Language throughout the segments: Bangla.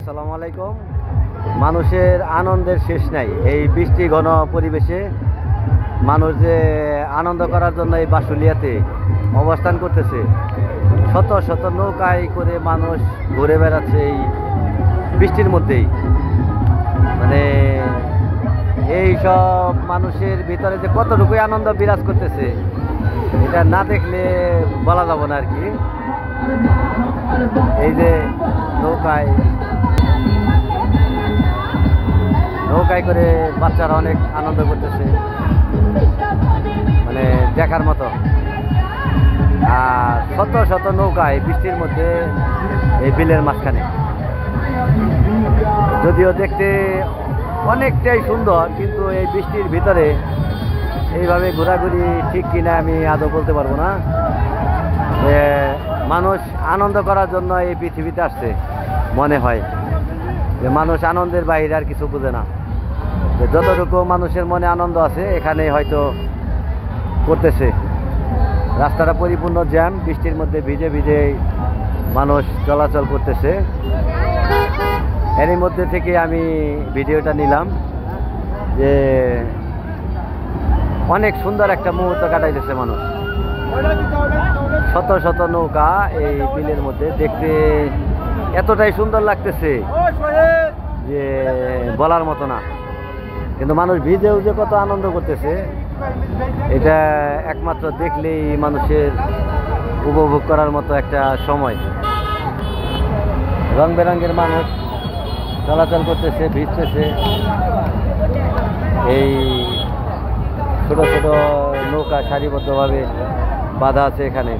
আসসালামু আলাইকুম। মানুষের আনন্দের শেষ নাই। এই বৃষ্টি ঘন পরিবেশে মানুষ যে আনন্দ করার জন্য এই বাসুলিয়াতে অবস্থান করতেছে, শত শত নৌকায় করে মানুষ ঘুরে বেড়াচ্ছে এই বৃষ্টির মধ্যেই। মানে এই সব মানুষের ভিতরে যে কতটুকুই আনন্দ বিরাজ করতেছে এটা না দেখলে বলা যাব না আর কি। এই যে নৌকায় করে বাচ্চারা অনেক আনন্দ করতেছে, মানে দেখার মতো। আর শত শত নৌকায় বৃষ্টির মধ্যে এই বিলের মাঝখানে, যদিও দেখতে অনেকটাই সুন্দর, কিন্তু এই বৃষ্টির ভিতরে এইভাবে ঘোরাঘুরি ঠিক কিনা আমি আদৌ বলতে পারবো না। মানুষ আনন্দ করার জন্য এই পৃথিবীতে আসছে, মনে হয় যে মানুষ আনন্দের বাইরে আর কিছু বোঝে না। যতটুকু মানুষের মনে আনন্দ আছে এখানে হয়তো করতেছে। রাস্তাটা পরিপূর্ণ জ্যাম, বৃষ্টির মধ্যে ভিজে ভিজে মানুষ চলাচল করতেছে। এরই মধ্যে থেকে আমি ভিডিওটা নিলাম যে অনেক সুন্দর একটা মুহূর্ত কাটাইতেছে মানুষ। শত শত নৌকা এই বিলের মধ্যে, দেখতে এতটাই সুন্দর লাগতেছে যে বলার মতো না। কিন্তু মানুষ ভিজেও যে কত আনন্দ করতেছে এটা একমাত্র দেখলেই মানুষের উপভোগ করার মতো একটা সময়। রং বেরঙের মানুষ চলাচল করতেছে, ভিজতেছে। এই ছোট ছোট নৌকা সারিবদ্ধভাবে বাঁধা আছে এখানে,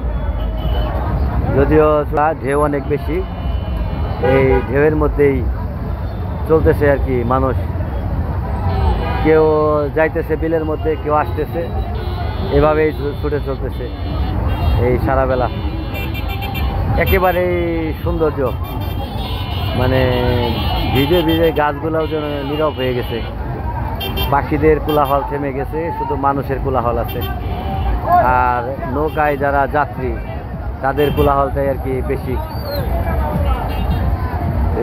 যদিও ঢেউ অনেক বেশি। এই ঢেউয়ের মধ্যেই চলতেছে আর কি মানুষ। কেউ যাইতেছে বিলের মধ্যে, কেউ আসতেছে, এভাবেই ছুটে চলতেছে এই সারা বেলা। একেবারেই সৌন্দর্য, মানে ভিজে ভিজে গাছগুলোও যেন নীরব হয়ে গেছে। পাখিদের কোলাহল থেমে গেছে, শুধু মানুষের কোলাহল আছে। আর নৌকায় যারা যাত্রী তাদের কোলাহলটাই আর কি বেশি।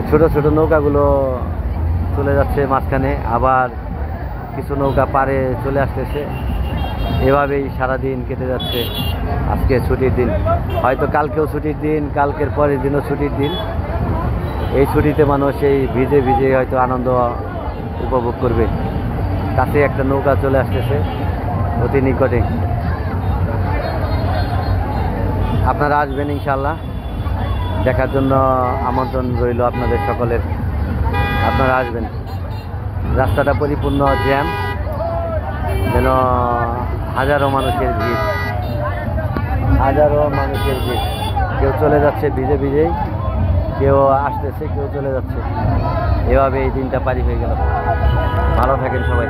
ছোট ছোট নৌকাগুলো চলে যাচ্ছে মাঝখানে, আবার কিছু নৌকা পারে চলে আসতেছে। এভাবেই সারাদিন কেটে যাচ্ছে। আজকে ছুটির দিন, হয়তো কালকেও ছুটির দিন, কালকের পরের দিনও ছুটির দিন। এই ছুটিতে মানুষ এই ভিজে ভিজে হয়তো আনন্দ উপভোগ করবে। কাছে একটা নৌকা চলে আসতেছে অতি নিকটে। আপনারা আসবেন ইনশাল্লাহ, দেখার জন্য আমন্ত্রণ রইল আপনাদের সকলের। আপনারা আসবেন। রাস্তাটা পরিপূর্ণ জ্যাম, যেন হাজারো মানুষের ভিড়, হাজারো মানুষের ভিড়। কেউ চলে যাচ্ছে ভিজে ভিজেই, কেউ আসতেছে, কেউ চলে যাচ্ছে। এভাবে এই দিনটা পারি হয়ে গেল। ভালো থাকেন সবাই।